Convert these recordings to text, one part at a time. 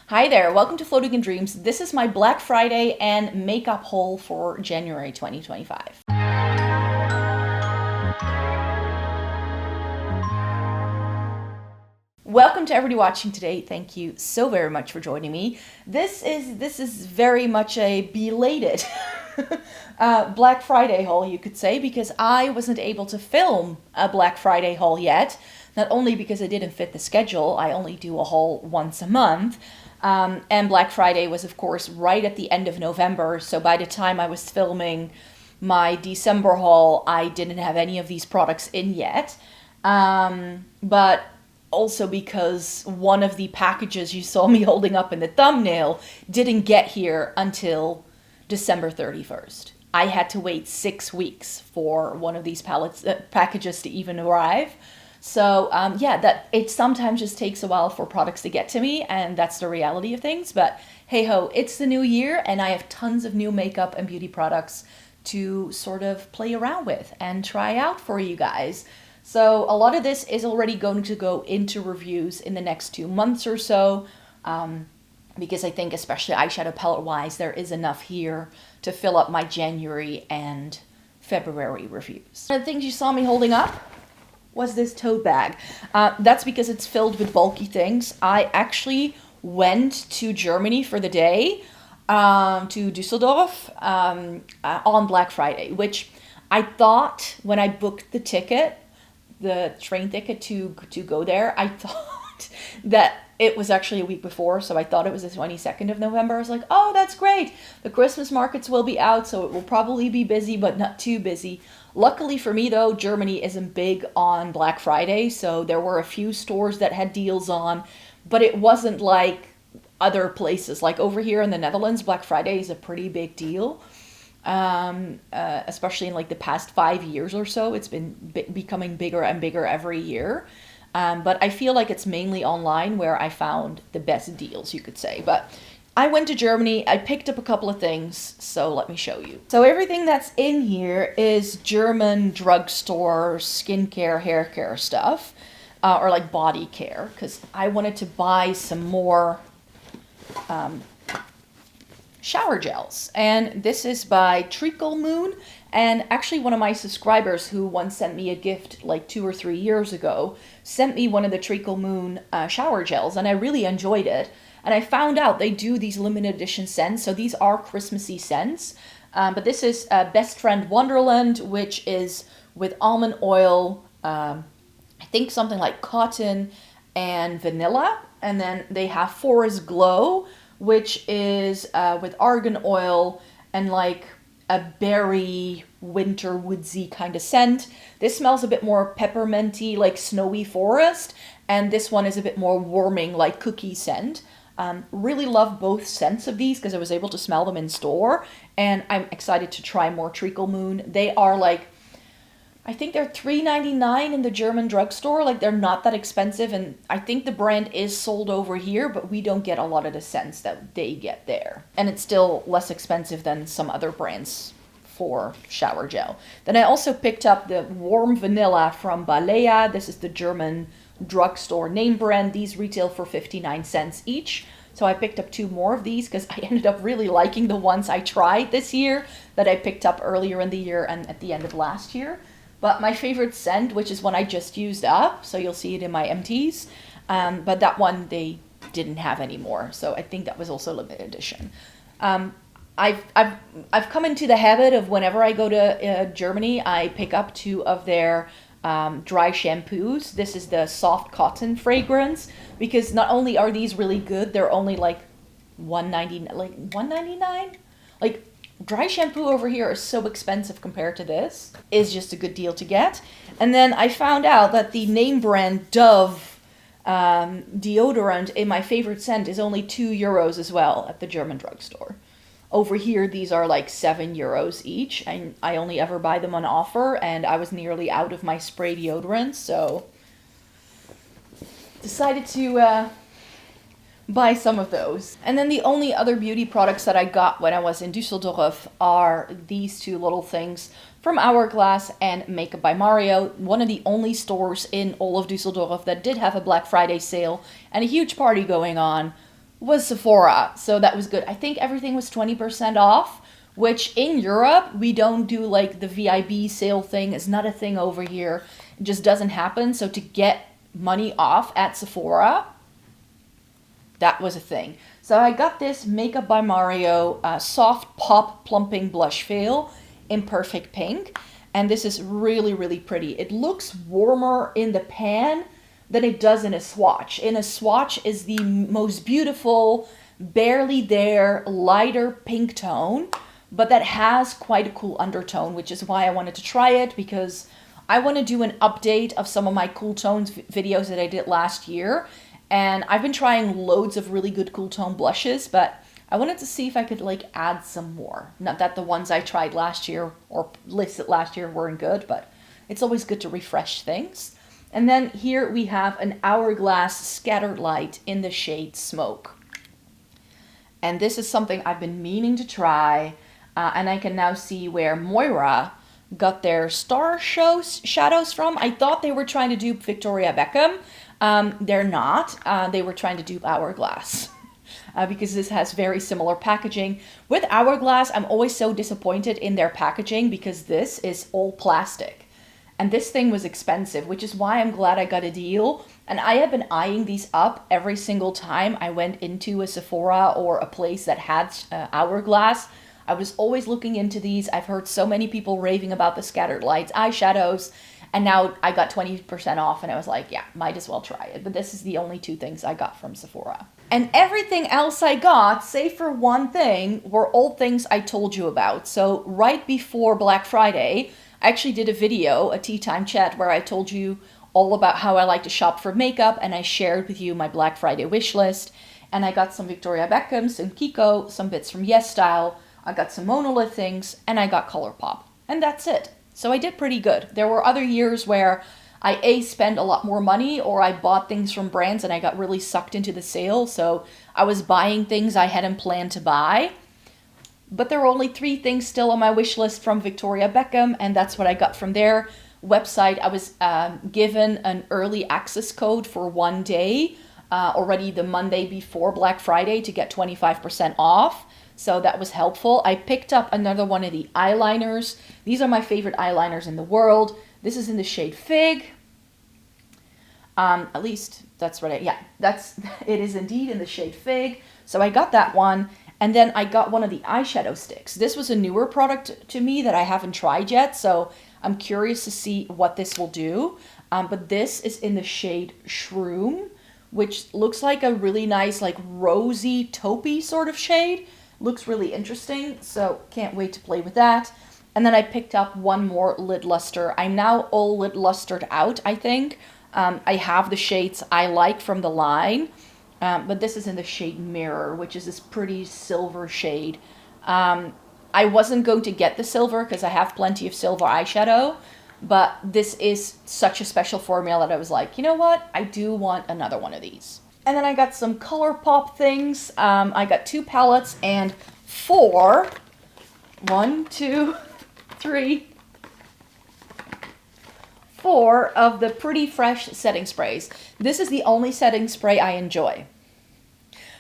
Hi there, welcome to Floating in Dreams. This is my Black Friday and makeup haul for January 2025. Welcome to everybody watching today. Thank you so very much for joining me. This is very much a belated Black Friday haul, you could say, because I wasn't able to film a Black Friday haul yet. Not only because it didn't fit the schedule, I only do a haul once a month. And Black Friday was, of course, right at the end of November. So by the time I was filming my December haul, I didn't have any of these products in yet. But also because one of the packages you saw me holding up in the thumbnail didn't get here until December 31st. I had to wait 6 weeks for one of these packages to even arrive. So that it sometimes just takes a while for products to get to me, and that's the reality of things. But hey ho, it's the new year, and I have tons of new makeup and beauty products to sort of play around with and try out for you guys. So a lot of this is already going to go into reviews in the next 2 months or so, because I think especially eyeshadow palette wise, there is enough here to fill up my January and February reviews. One of the things you saw me holding up was this tote bag. That's because it's filled with bulky things. I actually went to Germany for the day, to Düsseldorf, on Black Friday, which I thought when I booked the ticket, the train ticket to go there, I thought that it was actually a week before, so I thought it was the 22nd of November. I was like, oh, that's great. The Christmas markets will be out, so it will probably be busy, but not too busy. Luckily for me, though, Germany isn't big on Black Friday, so there were a few stores that had deals on, but it wasn't like other places. Like over here in the Netherlands, Black Friday is a pretty big deal, especially in like the past 5 years or so. It's been becoming bigger and bigger every year. But I feel like it's mainly online where I found the best deals, you could say. But I went to Germany, I picked up a couple of things, so let me show you. So everything that's in here is German drugstore skincare, hair care stuff, or like body care, because I wanted to buy some more shower gels. And this is by Treacle Moon. And actually one of my subscribers who once sent me a gift like 2 or 3 years ago sent me one of the Treacle Moon shower gels, and I really enjoyed it. And I found out they do these limited edition scents, so these are Christmassy scents. But this is Best Friend Wonderland, which is with almond oil, I think something like cotton and vanilla. And then they have Forest Glow, which is with argan oil and like a berry, winter, woodsy kind of scent. This smells a bit more pepperminty, like snowy forest. And this one is a bit more warming, like cookie scent. Really love both scents of these because I was able to smell them in store, and I'm excited to try more Treacle Moon. They are like, I think they're $3.99 in the German drugstore. Like, they're not that expensive, and I think the brand is sold over here, but we don't get a lot of the scents that they get there. And it's still less expensive than some other brands for shower gel. Then I also picked up the Warm Vanilla from Balea. This is the German drugstore name brand. These retail for 59 cents each. So I picked up 2 more of these because I ended up really liking the ones I tried this year that I picked up earlier in the year and at the end of last year. But my favorite scent, which is one I just used up, so you'll see it in my empties, but that one they didn't have anymore. So I think that was also limited edition. I've come into the habit of whenever I go to Germany, I pick up 2 of their dry shampoos. This is the soft cotton fragrance, because not only are these really good, they're only like $1.99. Like, dry shampoo over here is so expensive compared to this. Is just a good deal to get. And then I found out that the name brand Dove deodorant in my favorite scent is only €2 as well at the German drugstore. Over here, these are like €7 each, and I only ever buy them on offer, and I was nearly out of my spray deodorant, so decided to buy some of those. And then the only other beauty products that I got when I was in Düsseldorf are these 2 little things from Hourglass and Makeup by Mario, one of the only stores in all of Düsseldorf that did have a Black Friday sale and a huge party going on was Sephora. So that was good. I think everything was 20% off, which in Europe, we don't do like the VIB sale thing. It's not a thing over here. It just doesn't happen. So to get money off at Sephora, that was a thing. So I got this Makeup by Mario Soft Pop Plumping Blush Veil in Perfect Pink. And this is really, really pretty. It looks warmer in the pan than it does in a swatch. In a swatch is the most beautiful, barely there, lighter pink tone, but that has quite a cool undertone, which is why I wanted to try it, because I want to do an update of some of my cool tones videos that I did last year. And I've been trying loads of really good cool tone blushes, but I wanted to see if I could like add some more. Not that the ones I tried last year or listed last year weren't good, but it's always good to refresh things. And then here we have an Hourglass Scattered Light in the shade Smoke. And this is something I've been meaning to try. And I can now see where Moira got their star shadows from. I thought they were trying to dupe Victoria Beckham. They're not. They were trying to dupe Hourglass. Because this has very similar packaging. With Hourglass, I'm always so disappointed in their packaging because this is all plastic. And this thing was expensive, which is why I'm glad I got a deal. And I have been eyeing these up every single time I went into a Sephora or a place that had Hourglass. I was always looking into these. I've heard so many people raving about the Scattered Lights eyeshadows. And now I got 20% off and I was like, yeah, might as well try it. But this is the only two things I got from Sephora. And everything else I got, save for one thing, were all things I told you about. So right before Black Friday, I actually did a video, a tea time chat, where I told you all about how I like to shop for makeup, and I shared with you my Black Friday wish list. And I got some Victoria Beckham, some Kiko, some bits from YesStyle, I got some Monolith things, and I got Colourpop. And that's it. So I did pretty good. There were other years where I spent a lot more money, or I bought things from brands and I got really sucked into the sale. So I was buying things I hadn't planned to buy. But there were only 3 things still on my wish list from Victoria Beckham, and that's what I got from their website. I was given an early access code for 1 day, already the Monday before Black Friday, to get 25% off. So that was helpful. I picked up another one of the eyeliners. These are my favorite eyeliners in the world. This is in the shade Fig. At least that's what it is indeed in the shade Fig. So I got that one. And then I got one of the eyeshadow sticks. This was a newer product to me that I haven't tried yet, so I'm curious to see what this will do. But this is in the shade Shroom, which looks like a really nice, like rosy, taupey sort of shade. Looks really interesting, so can't wait to play with that. And then I picked up one more lid luster. I'm now all lid lustered out, I think. I have the shades I like from the line. But this is in the shade Mirror, which is this pretty silver shade. I wasn't going to get the silver because I have plenty of silver eyeshadow, but this is such a special formula that I was like, you know what? I do want another one of these. And then I got some Colourpop things. I got 2 palettes and 4 of the Pretty Fresh setting sprays. This is the only setting spray I enjoy.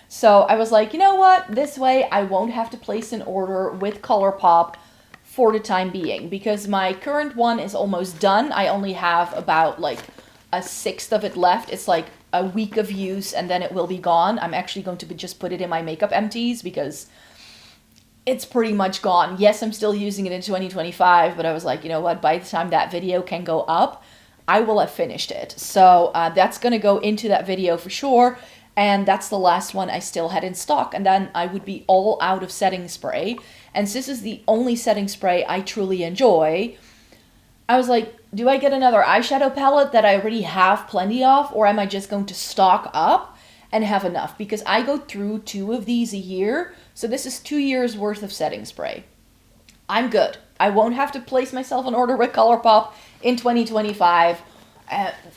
So I was like, you know what? This way I won't have to place an order with Colourpop for the time being, because my current one is almost done. I only have about like a 1/6 of it left. It's like a week of use and then it will be gone. I'm actually going to just put it in my makeup empties because it's pretty much gone. Yes, I'm still using it in 2025, but I was like, you know what? By the time that video can go up, I will have finished it. So that's going to go into that video for sure. And that's the last one I still had in stock. And then I would be all out of setting spray. And since this is the only setting spray I truly enjoy, I was like, do I get another eyeshadow palette that I already have plenty of? Or am I just going to stock up and have enough? Because I go through 2 of these a year. So this is 2 years worth of setting spray. I'm good. I won't have to place myself an order with Colourpop in 2025.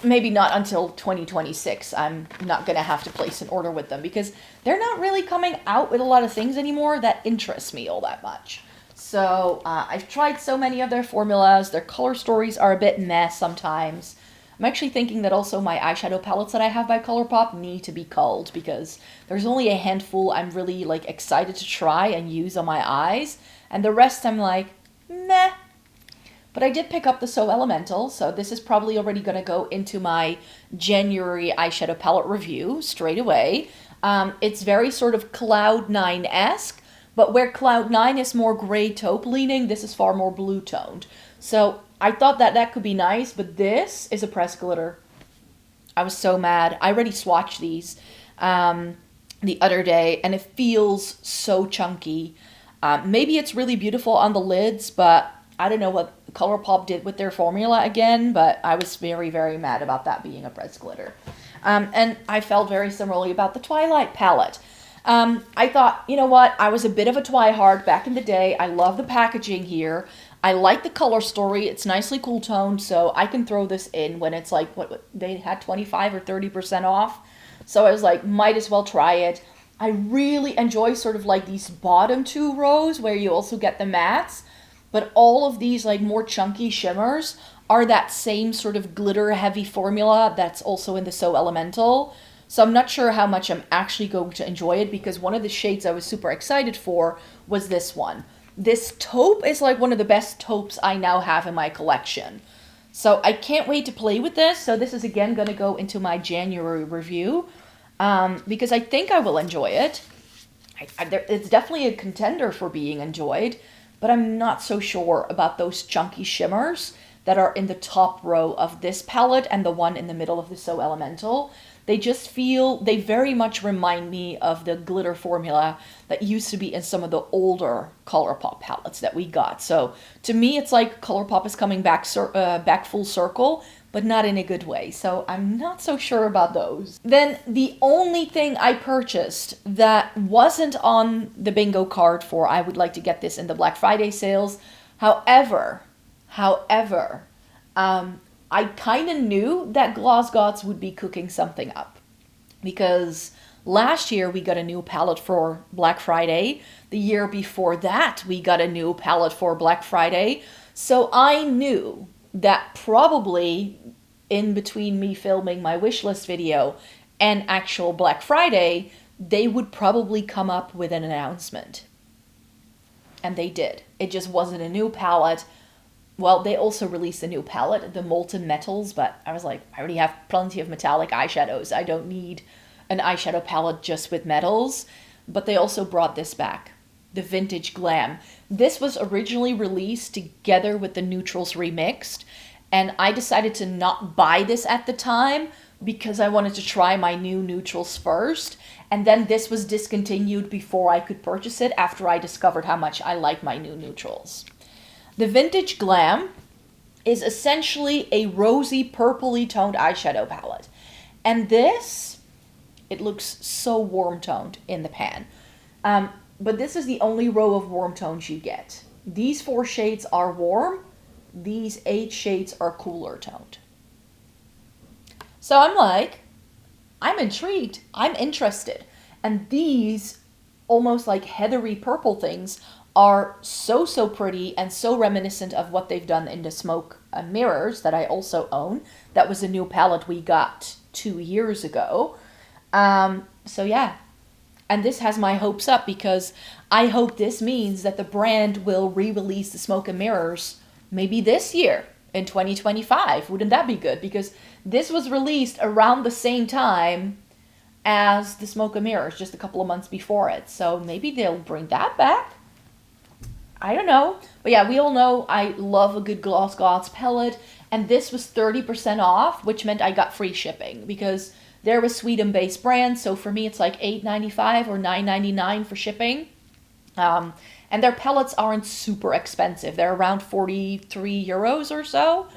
Maybe not until 2026. I'm not going to have to place an order with them because they're not really coming out with a lot of things anymore that interest me all that much. So I've tried so many of their formulas. Their color stories are a bit meh sometimes. I'm actually thinking that also my eyeshadow palettes that I have by Colourpop need to be culled because there's only a handful I'm really like excited to try and use on my eyes. And the rest I'm like, meh. But I did pick up the So Elemental, so this is probably already going to go into my January eyeshadow palette review straight away. It's very sort of Cloud 9-esque, but where Cloud 9 is more gray taupe leaning, this is far more blue toned. So I thought that that could be nice, but this is a pressed glitter. I was so mad. I already swatched these the other day, and it feels so chunky. Maybe it's really beautiful on the lids, but I don't know what Colourpop did with their formula again, but I was very, very mad about that being a pressed glitter. And I felt very similarly about the Twilight palette. I thought, you know what, I was a bit of a Twihard back in the day. I love the packaging here. I like the color story. It's nicely cool toned, so I can throw this in when it's like, what they had 25 or 30% off. So I was like, might as well try it. I really enjoy sort of like these bottom two rows where you also get the mattes. But all of these like more chunky shimmers are that same sort of glitter heavy formula that's also in the So Elemental. So I'm not sure how much I'm actually going to enjoy it because one of the shades I was super excited for was this one. This taupe is like one of the best taupes I now have in my collection. So I can't wait to play with this. So this is again going to go into my January review because I think I will enjoy it. It's definitely a contender for being enjoyed. But I'm not so sure about those chunky shimmers that are in the top row of this palette and the one in the middle of the So Elemental. They just feel, they very much remind me of the glitter formula that used to be in some of the older Colourpop palettes that we got. So to me, it's like Colourpop is coming back full circle, but not in a good way. So I'm not so sure about those. Then the only thing I purchased that wasn't on the bingo card for I would like to get this in the Black Friday sales. However, I kind of knew that Glossgods would be cooking something up because last year we got a new palette for Black Friday. The year before that we got a new palette for Black Friday. So I knew that probably in between me filming my wishlist video and actual Black Friday, they would probably come up with an announcement. And they did. It just wasn't a new palette. Well, they also released a new palette, the Molten Metals, but I was like, I already have plenty of metallic eyeshadows. I don't need an eyeshadow palette just with metals. But they also brought this back, the Vintage Glam. This was originally released together with the Neutrals Remixed, and I decided to not buy this at the time because I wanted to try my new neutrals first, and then this was discontinued before I could purchase it after I discovered how much I like my new neutrals. The Vintage Glam is essentially a rosy purpley toned eyeshadow palette, and this, it looks so warm toned in the pan. But this is the only row of warm tones you get. These 4 shades are warm. These 8 shades are cooler toned. So I'm like, I'm intrigued. I'm interested. And these almost like heathery purple things are so pretty and so reminiscent of what they've done in the Smoke and Mirrors that I also own. That was a new palette we got 2 years ago. So yeah. And this has my hopes up because I hope this means that the brand will re-release the Smoke and Mirrors maybe this year in 2025. Wouldn't that be good? Because this was released around the same time as the Smoke and Mirrors, just a couple of months before it. So maybe they'll bring that back. I don't know. But yeah, we all know I love a good Glossgods palette. And this was 30% off, which meant I got free shipping because they're a Sweden-based brand, so for me it's like $8.95 or $9.99 for shipping. And their palettes aren't super expensive. They're around 43 euros or so.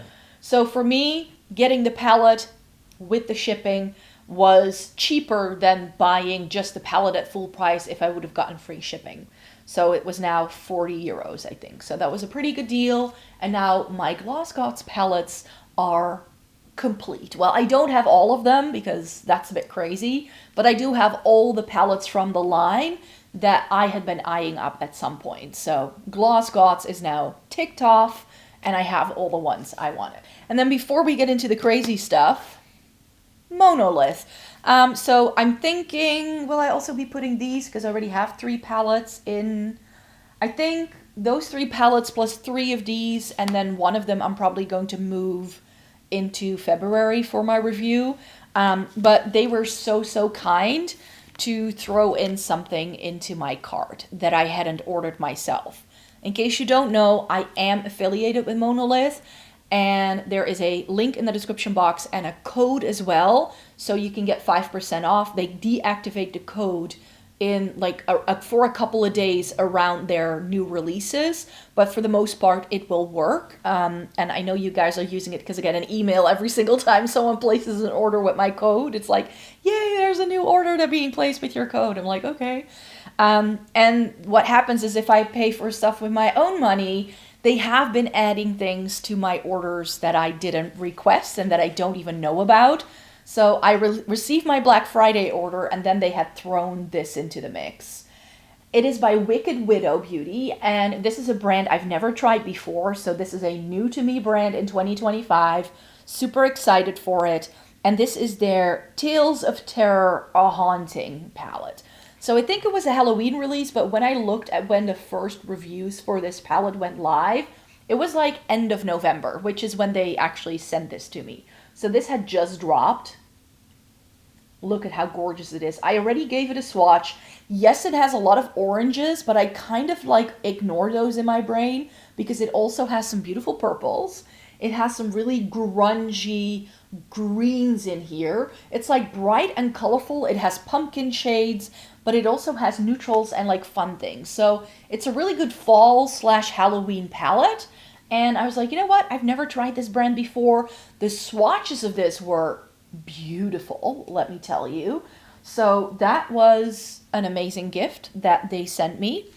So for me, getting the palette with the shipping was cheaper than buying just the palette at full price if I would have gotten free shipping. So it was now 40 euros, I think. So that was a pretty good deal. And now my Glossgods palettes are complete. Well, I don't have all of them because that's a bit crazy, but I do have all the palettes from the line that I had been eyeing up at some point. So Glossgods is now ticked off, and I have all the ones I wanted. And then before we get into the crazy stuff, Monolith. So I'm thinking, will I also be putting these, because I already have 3 palettes in, I think those 3 palettes plus 3 of these, and then one of them I'm probably going to move into February for my review. But they were so kind to throw in something into my cart that I hadn't ordered myself. In case you don't know, I am affiliated with Monolith, and there is a link in the description box and a code as well, so you can get 5% off. They deactivate the code in like for a couple of days around their new releases, but for the most part it will work. And I know you guys are using it because I get an email every single time someone places an order with my code. It's like, yay, there's a new order that's being placed with your code. I'm like, okay. And what happens is if I pay for stuff with my own money, they have been adding things to my orders that I didn't request and that I don't even know about. So I received my Black Friday order, and then they had thrown this into the mix. It is by Wicked Widow Beauty, and this is a brand I've never tried before, so this is a new to me brand in 2025. Super excited for it. And this is their Tales of Terror A Haunting palette. So I think it was a Halloween release, but when I looked at when the first reviews for this palette went live, it was like end of November, which is when they actually sent this to me. So this had just dropped. Look at how gorgeous it is. I already gave it a swatch. Yes, it has a lot of oranges, but I kind of like ignore those in my brain because it also has some beautiful purples. It has some really grungy greens in here. It's like bright and colorful. It has pumpkin shades, but it also has neutrals and like fun things. So it's a really good fall/Halloween palette. And I was like, you know what? I've never tried this brand before. The swatches of this were beautiful, let me tell you. So that was an amazing gift that they sent me.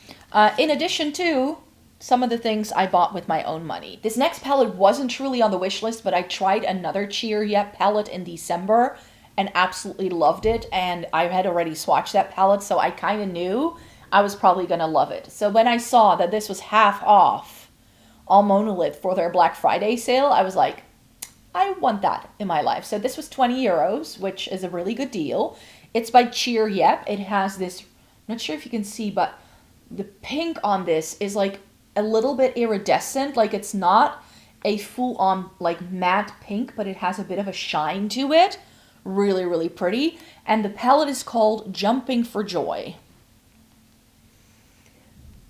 In addition to some of the things I bought with my own money. This next palette wasn't truly on the wish list, but I tried another Cheer Yep palette in December and absolutely loved it. And I had already swatched that palette, so I kind of knew I was probably going to love it. So when I saw that this was half off on Monolith for their Black Friday sale, I was like, I want that in my life. So this was 20 euros, which is a really good deal. It's by Cheer Yep. It has this, I'm not sure if you can see, but the pink on this is like a little bit iridescent. Like it's not a full-on like matte pink, but it has a bit of a shine to it. Really, really pretty. And the palette is called Jumping for Joy.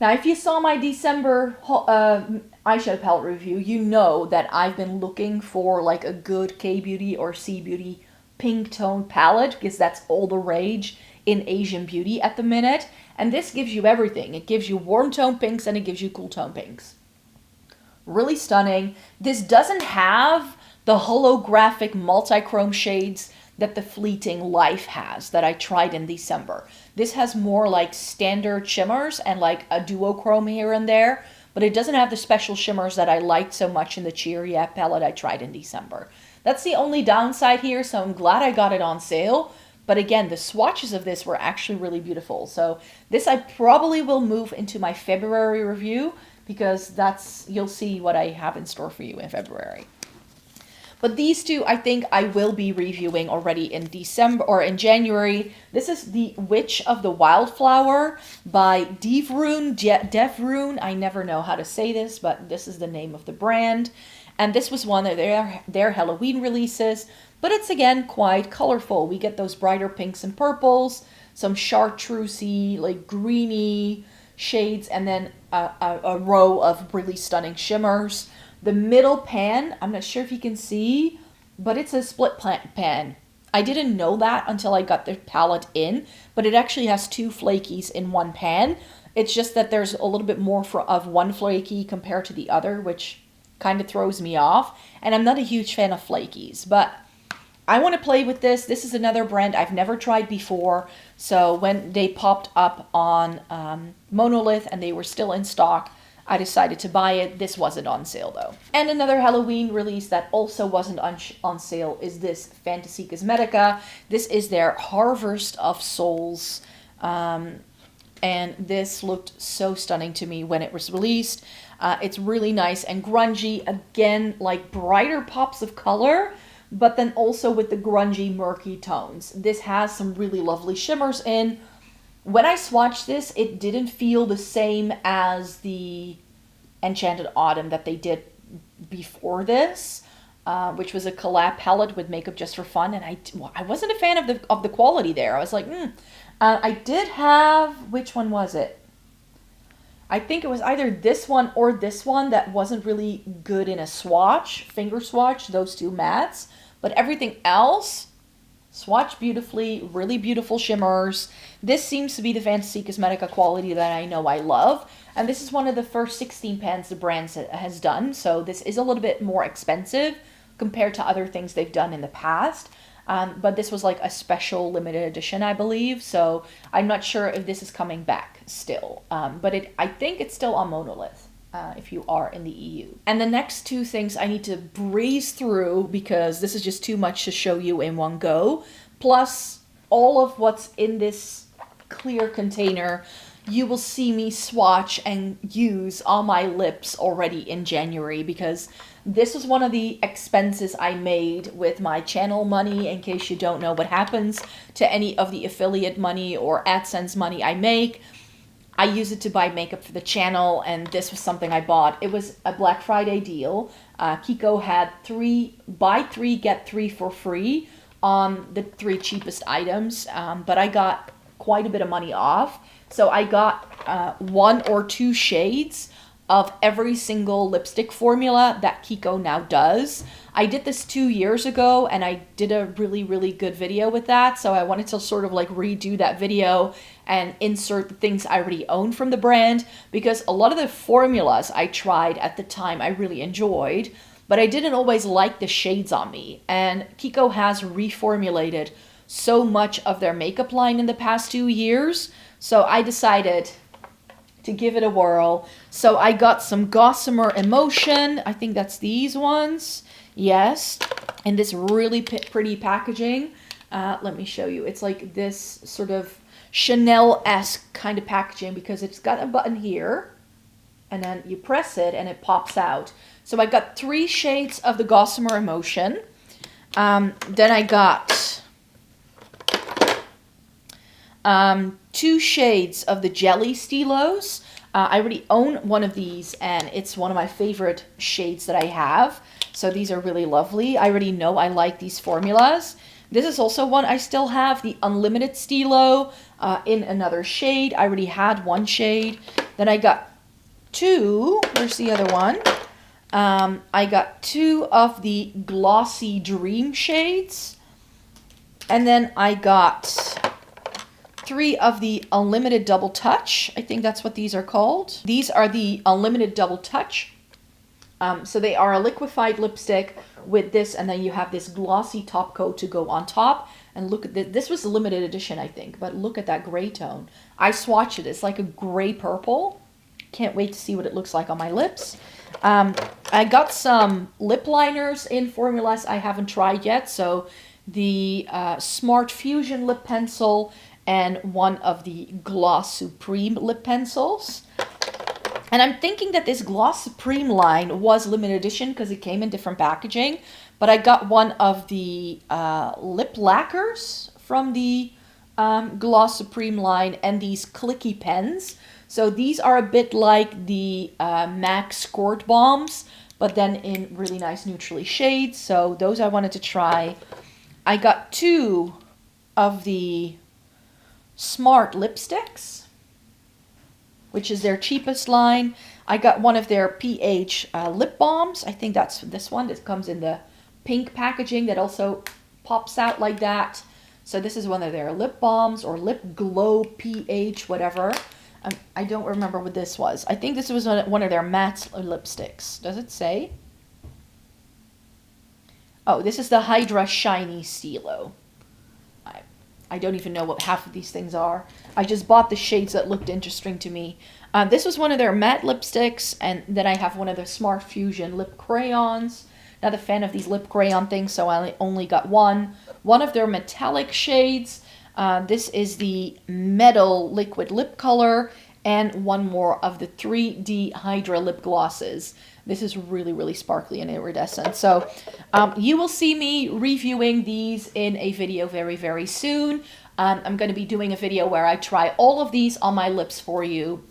Now, if you saw my December eyeshadow palette review, you know that I've been looking for like a good K-Beauty or C-Beauty pink tone palette because that's all the rage in Asian beauty at the minute. And this gives you everything. It gives you warm tone pinks and it gives you cool tone pinks. Really stunning. This doesn't have the holographic multi-chrome shades that the Fleeting Life has that I tried in December. This has more like standard shimmers and like a duochrome here and there, but it doesn't have the special shimmers that I liked so much in the Cheer Yep palette I tried in December. That's the only downside here, so I'm glad I got it on sale. But again, the swatches of this were actually really beautiful. So this I probably will move into my February review because you'll see what I have in store for you in February. But these two, I think I will be reviewing already in December or in January. This is the Witch of the Wildflower by Div Run. I never know how to say this, but this is the name of the brand. And this was one of their Halloween releases. But it's, again, quite colorful. We get those brighter pinks and purples, some chartreusey, like greeny shades, and then a row of really stunning shimmers. The middle pan, I'm not sure if you can see, but it's a split pan. I didn't know that until I got the palette in, but it actually has 2 flakies in one pan. It's just that there's a little bit more of one flaky compared to the other, which kind of throws me off. And I'm not a huge fan of flakies, but I want to play with this. This is another brand I've never tried before. So when they popped up on Monolith and they were still in stock, I decided to buy it. This wasn't on sale though. And another Halloween release that also wasn't on sale is this Cosmetica. This is their Harvest of Souls. And and this looked so stunning to me when it was released. It's really nice and grungy. Again, like brighter pops of color, but then also with the grungy, murky tones. This has some really lovely shimmers in. When I swatched this, it didn't feel the same as the Enchanted Autumn that they did before this, which was a collab palette with Makeup Just for Fun, and I wasn't a fan of the quality there. I was like, I did have, which one was it? I think it was either this one or this one that wasn't really good in a swatch, finger swatch, those two mattes. But everything else, swatched beautifully, really beautiful shimmers. This seems to be the Fantasy Cosmetica quality that I know I love. And this is one of the first 16 pans the brand has done. So this is a little bit more expensive compared to other things they've done in the past. But this was like a special limited edition, I believe. So I'm not sure if this is coming back still. But I think it's still on Monolith if you are in the EU. And the next two things I need to breeze through because this is just too much to show you in one go. Plus all of what's in this clear container you will see me swatch and use on my lips already in January because this was one of the expenses I made with my channel money. In case you don't know what happens to any of the affiliate money or AdSense money I make, I use it to buy makeup for the channel, and this was something I bought. It was a Black Friday deal. Kiko had buy 3, get 3 for free on the 3 cheapest items, but I got quite a bit of money off. So I got 1 or 2 shades of every single lipstick formula that Kiko now does. I did this 2 years ago and I did a really, really good video with that. So I wanted to sort of like redo that video and insert the things I already own from the brand because a lot of the formulas I tried at the time I really enjoyed, but I didn't always like the shades on me. And Kiko has reformulated so much of their makeup line in the past 2 years. So I decided to give it a whirl. So I got some Gossamer Emotion. I think that's these ones. Yes. In this really pretty packaging. Let me show you. It's like this sort of Chanel-esque kind of packaging because it's got a button here. And then you press it and it pops out. So I got 3 shades of the Gossamer Emotion. Then I got 2 shades of the Jelly Stilos. I already own one of these and it's one of my favorite shades that I have. So these are really lovely. I already know I like these formulas. This is also one I still have, the Unlimited Stilo in another shade. I already had 1 shade. Then I got 2, where's the other one? I got 2 of the Glossy Dream shades. And then I got 3 of the Unlimited Double Touch. I think that's what these are called. These are the Unlimited Double Touch. So they are a liquefied lipstick with this, and then you have this glossy top coat to go on top. And look at this. This was a limited edition, I think, but look at that gray tone. I swatched it. It's like a gray purple. Can't wait to see what it looks like on my lips. I got some lip liners in formulas I haven't tried yet. So the Smart Fusion lip pencil and one of the Gloss Supreme lip pencils. And I'm thinking that this Gloss Supreme line was limited edition because it came in different packaging. But I got one of the lip lacquers from the Gloss Supreme line and these clicky pens. So these are a bit like the MAC Squirt Bombs, but then in really nice neutrally shades. So those I wanted to try. I got 2 of the Smart lipsticks, which is their cheapest line. I got one of their PH lip balms. I think that's this one. This comes in the pink packaging that also pops out like that. So this is one of their lip balms or lip glow PH, whatever. I don't remember what this was. I think this was one of their matte lipsticks. Does it say? Oh, this is the Hydra Shiny Stilo. I don't even know what half of these things are. I just bought the shades that looked interesting to me. This was one of their matte lipsticks, and then I have one of the Smart Fusion lip crayons. Not a fan of these lip crayon things, so I only got one. One of their metallic shades. This is the Metal Liquid Lip Color, and one more of the 3D Hydra Lip Glosses. This is really, really sparkly and iridescent. So you will see me reviewing these in a video very, very soon. I'm going to be doing a video where I try all of these on my lips for you,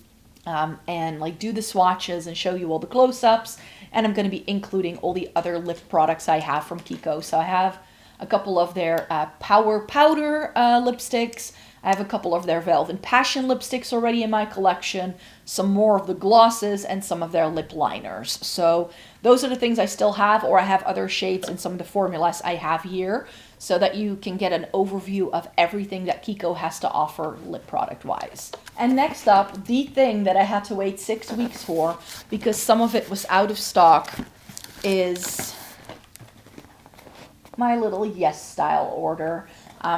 and like do the swatches and show you all the close-ups. And I'm going to be including all the other lip products I have from Kiko. So I have a couple of their Power Powder lipsticks. I have a couple of their Velvet Passion lipsticks already in my collection, some more of the glosses, and some of their lip liners. So those are the things I still have, or I have other shades in some of the formulas I have here, so that you can get an overview of everything that Kiko has to offer lip product-wise. And next up, the thing that I had to wait 6 weeks for, because some of it was out of stock, is my little YesStyle order.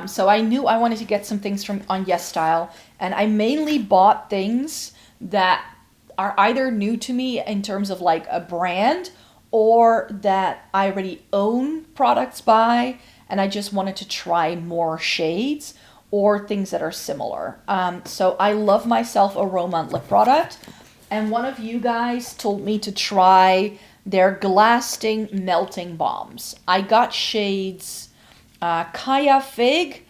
So I knew I wanted to get some things from on YesStyle, and I mainly bought things that are either new to me in terms of like a brand, or that I already own products by, and I just wanted to try more shades or things that are similar. So I love myself a Romance lip product, and one of you guys told me to try their Glasting Melting Balms. I got shades Kaya Fig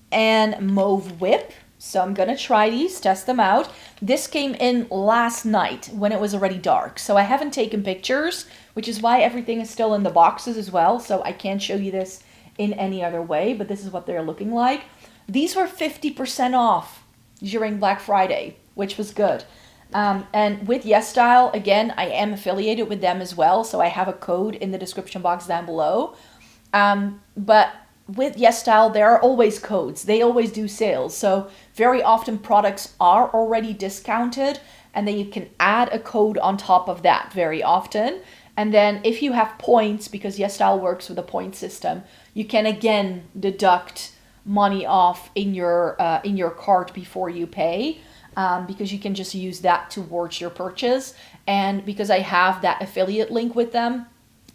and Mauve Whip. So I'm going to try these, test them out. This came in last night when it was already dark. So I haven't taken pictures, which is why everything is still in the boxes as well. So I can't show you this in any other way, but this is what they're looking like. These were 50% off during Black Friday, which was good. And with YesStyle, again, I am affiliated with them as well. So I have a code in the description box down below. But with YesStyle, there are always codes. They always do sales. So very often products are already discounted, and then you can add a code on top of that very often. And then if you have points, because YesStyle works with a point system, you can again deduct money off in your cart before you pay, because you can just use that towards your purchase. And because I have that affiliate link with them,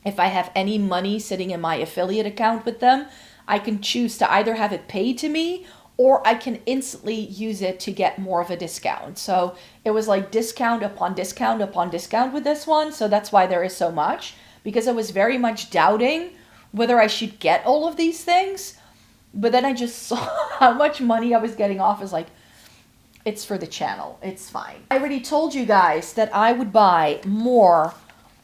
if I have any money sitting in my affiliate account with them, I can choose to either have it paid to me, or I can instantly use it to get more of a discount. So it was like discount upon discount upon discount with this one. So that's why there is so much, because I was very much doubting whether I should get all of these things. But then I just saw how much money I was getting off. Is like, it's for the channel. It's fine. I already told you guys that I would buy more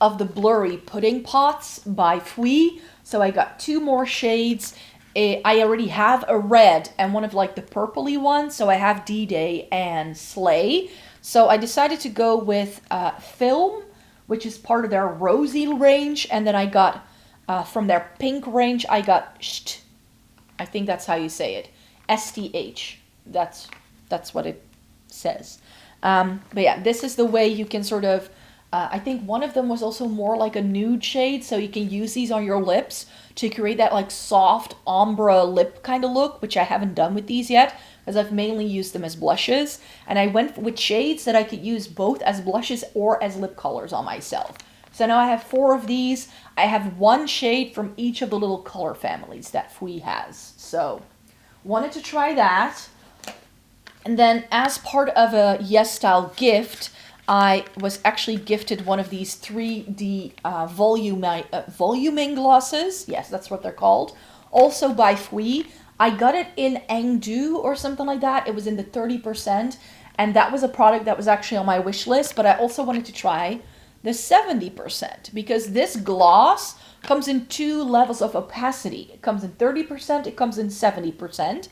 of the blurry pudding pots by Fui. So I got 2 more shades. I already have a red and one of like the purpley ones. So I have D-Day and Slay. So I decided to go with Film, which is part of their rosy range. And then I got, from their pink range, I got Sht. I think that's how you say it. STH. That's what it says. But yeah, this is the way you can sort of, I think one of them was also more like a nude shade, so you can use these on your lips to create that like soft ombre lip kind of look, which I haven't done with these yet, because I've mainly used them as blushes. And I went with shades that I could use both as blushes or as lip colors on myself. So now I have 4 of these. I have 1 shade from each of the little color families that Fui has. So wanted to try that. And then as part of a YesStyle gift, I was actually gifted one of these 3D voluming glosses. Yes, that's what they're called. Also by Fui. I got it in Engdu or something like that. It was in the 30%. And that was a product that was actually on my wish list. But I also wanted to try the 70%, because this gloss comes in 2 levels of opacity. It comes in 30%. It comes in 70%.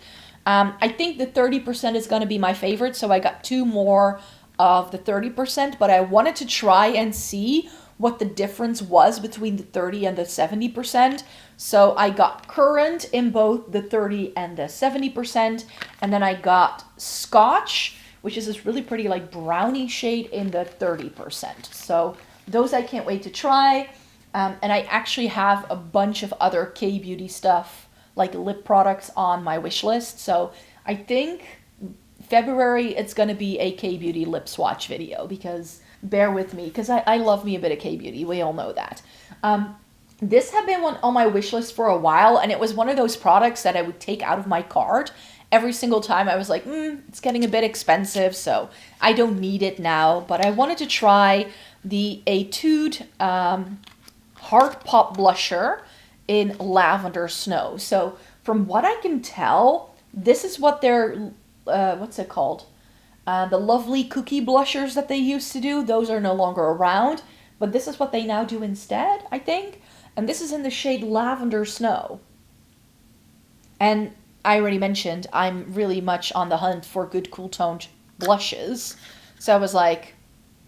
I think the 30% is going to be my favorite. So I got 2 more of the 30%, but I wanted to try and see what the difference was between the 30 and the 70%. So I got Currant in both the 30 and the 70%, and then I got Scotch, which is this really pretty like brownie shade in the 30%. So those I can't wait to try. And I actually have a bunch of other K-Beauty stuff, like lip products, on my wish list. So I think February, it's going to be a K-Beauty lip swatch video, because bear with me, because I love me a bit of K-Beauty. We all know that. This had been on my wish list for a while, and it was one of those products that I would take out of my cart every single time I was like, it's getting a bit expensive, so I don't need it now. But I wanted to try the Etude Heart Pop Blusher in Lavender Snow. So from what I can tell, this is what they're, what's it called? The lovely cookie blushers that they used to do, those are no longer around. But this is what they now do instead, I think. And this is in the shade Lavender Snow. And I already mentioned, I'm really much on the hunt for good cool toned blushes. So I was like,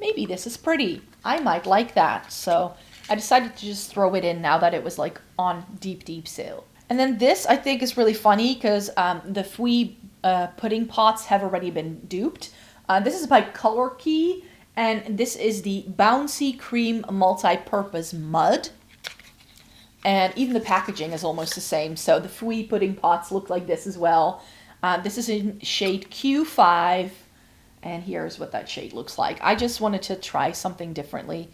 maybe this is pretty. I might like that. So I decided to just throw it in now that it was like on deep sale. And then this I think is really funny because the Fui pudding pots have already been duped. This is by Color Key, and this is the Bouncy Cream Multi-Purpose Mud. And even the packaging is almost the same. So the Fui pudding pots look like this as well. This is in shade Q5. And here's what that shade looks like. I just wanted to try something differently.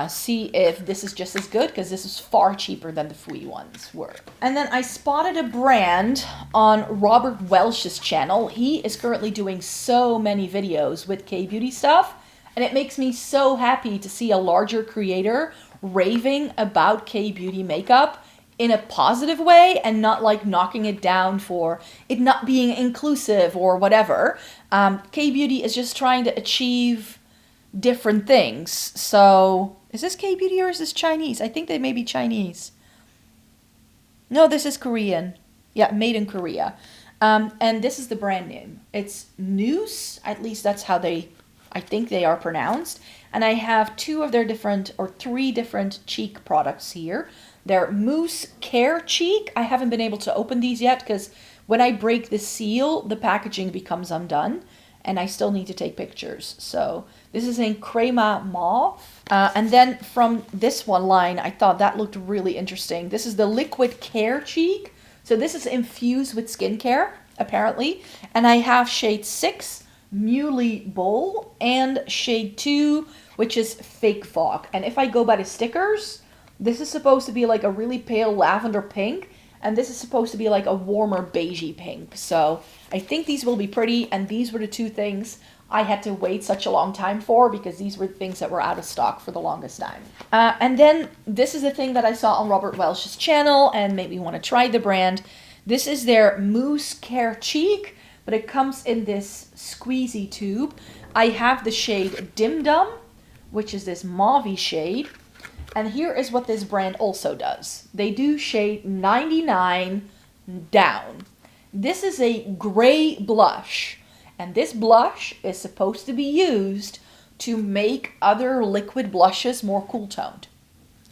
See if this is just as good, because this is far cheaper than the Fui ones were. And then I spotted a brand on Robert Welsh's channel. He is currently doing so many videos with K-Beauty stuff. And it makes me so happy to see a larger creator raving about K-Beauty makeup in a positive way and not like knocking it down for it not being inclusive or whatever. K-Beauty is just trying to achieve different things. So is this K-Beauty or is this Chinese? I think they may be Chinese. No, this is Korean. Yeah, made in Korea. And this is the brand name. It's Noose. At least that's how I think they are pronounced. And I have three different cheek products here. They're Mousse Care Cheek. I haven't been able to open these yet because when I break the seal, the packaging becomes undone. And I still need to take pictures. So this is in Crema Mauve. And then from this one line, I thought that looked really interesting. This is the Liquid Care Cheek. So this is infused with skincare, apparently. And I have shade 6, Muley Bowl, and shade 2, which is Fake Fog. And if I go by the stickers, this is supposed to be like a really pale lavender pink. And this is supposed to be like a warmer beigey pink. So I think these will be pretty. And these were the two things I had to wait such a long time for, because these were things that were out of stock for the longest time. And then this is the thing that I saw on Robert Welsh's channel and made me want to try the brand. This is their Mousse Care Cheek, but it comes in this squeezy tube. I have the shade Dim Dum, which is this mauve shade. And here is what this brand also does. They do shade 99 down. This is a gray blush. And this blush is supposed to be used to make other liquid blushes more cool toned.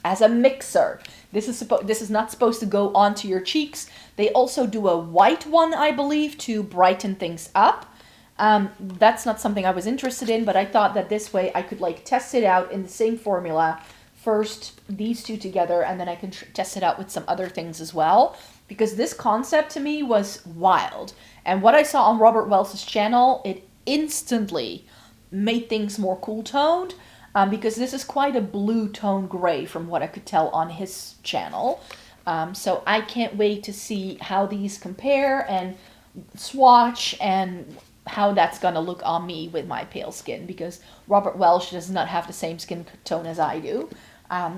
As a mixer. This is not supposed to go onto your cheeks. They also do a white one, I believe, to brighten things up. That's not something I was interested in, but I thought that this way I could like test it out in the same formula. First, these two together, and then I can test it out with some other things as well. Because this concept to me was wild. And what I saw on Robert Welsh's channel, it instantly made things more cool toned. Because this is quite a blue tone gray from what I could tell on his channel. So I can't wait to see how these compare and swatch and how that's going to look on me with my pale skin. Because Robert Welsh does not have the same skin tone as I do.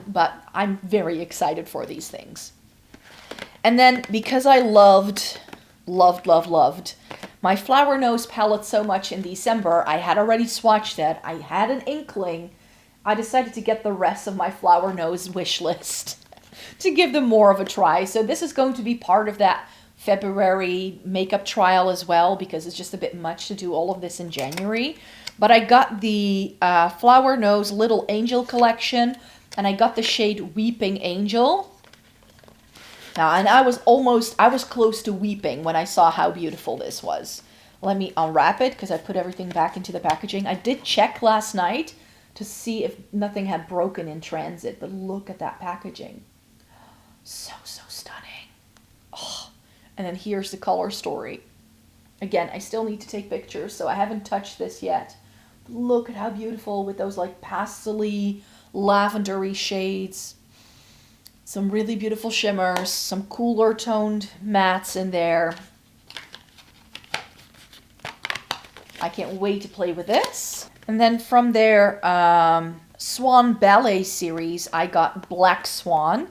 But I'm very excited for these things. And then because I loved my Flower Nose palette so much in December, I had already swatched it. I had an inkling. I decided to get the rest of my Flower Nose wish list to give them more of a try. So this is going to be part of that February makeup trial as well, because it's just a bit much to do all of this in January. But I got the Flower Nose Little Angel collection, and I got the shade Weeping Angel. Now, and I was close to weeping when I saw how beautiful this was. Let me unwrap it, because I put everything back into the packaging. I did check last night to see if nothing had broken in transit, but look at that packaging. So stunning. Oh. And then here's the color story. Again, I still need to take pictures, so I haven't touched this yet. But look at how beautiful with those like pastel-y, lavendery shades. Some really beautiful shimmers, some cooler toned mattes in there. I can't wait to play with this. And then from their Swan Ballet series, I got Black Swan.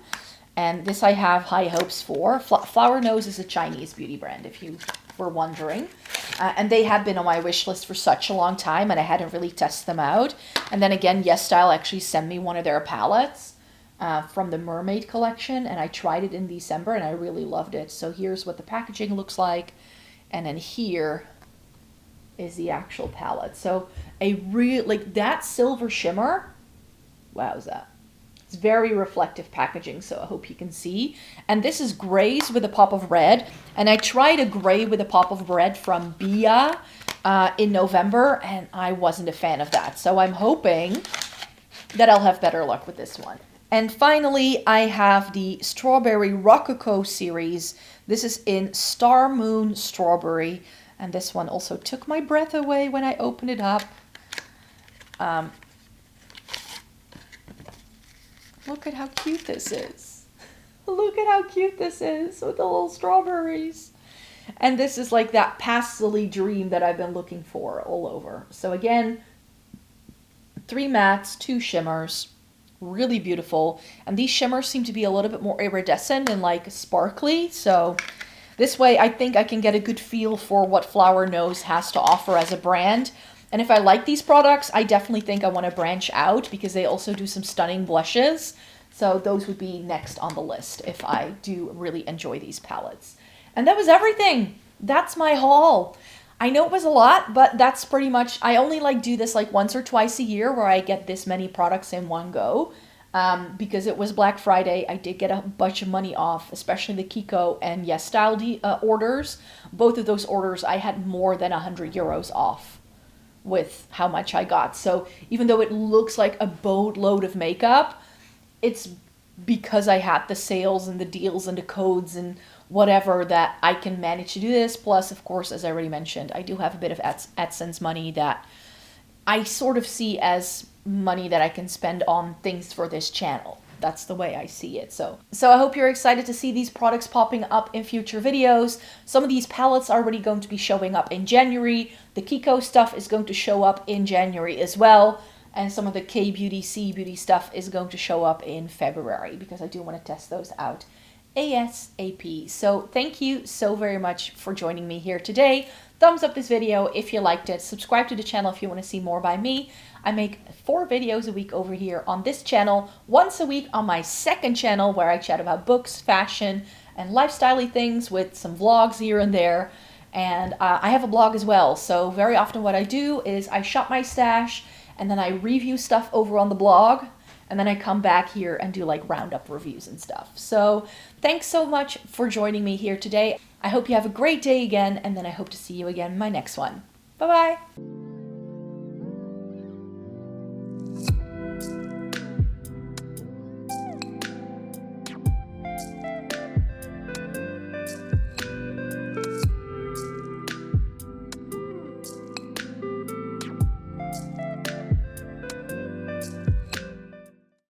And this I have high hopes for. Flower Nose is a Chinese beauty brand, if you were wondering. And they have been on my wish list for such a long time, and I hadn't really tested them out. And then again, YesStyle actually sent me one of their palettes from the Mermaid collection, and I tried it in December, and I really loved it. So here's what the packaging looks like. And then here is the actual palette. So a real, like that silver shimmer, wowza. It's very reflective packaging, so I hope you can see. And this is grays with a pop of red. And I tried a gray with a pop of red from Bia in November, and I wasn't a fan of that. So I'm hoping that I'll have better luck with this one. And finally, I have the Strawberry Rococo series. This is in Star Moon Strawberry. And this one also took my breath away when I opened it up. Look at how cute this is. Look at how cute this is with the little strawberries. And this is like that pastel-y dream that I've been looking for all over. So again, 3 mattes, 2 shimmers. Really beautiful. And these shimmers seem to be a little bit more iridescent and like sparkly. So this way I think I can get a good feel for what Flower Nose has to offer as a brand. And if I like these products, I definitely think I want to branch out because they also do some stunning blushes. So those would be next on the list if I do really enjoy these palettes. And that was everything. That's my haul. I know it was a lot, but that's pretty much, I only like do this like once or twice a year where I get this many products in one go. Because it was Black Friday, I did get a bunch of money off, especially the Kiko and YesStyle orders. Both of those orders, I had more than 100 euros off with how much I got. So even though it looks like a boatload of makeup, it's because I had the sales and the deals and the codes and whatever that I can manage to do this. Plus, of course, as I already mentioned, I do have a bit of AdSense money that I sort of see as money that I can spend on things for this channel. That's the way I see it. So I hope you're excited to see these products popping up in future videos. Some of these palettes are already going to be showing up in January. The Kiko stuff is going to show up in January as well. And some of the K-Beauty, C-Beauty stuff is going to show up in February because I do want to test those out ASAP. So thank you so very much for joining me here today. Thumbs up this video if you liked it. Subscribe to the channel if you want to see more by me. I make 4 videos a week over here on this channel, once a week on my second channel where I chat about books, fashion, and lifestyle-y things with some vlogs here and there. And I have a blog as well. So very often what I do is I shop my stash and then I review stuff over on the blog. And then I come back here and do like roundup reviews and stuff. So thanks so much for joining me here today. I hope you have a great day again, and then I hope to see you again in my next one. Bye-bye.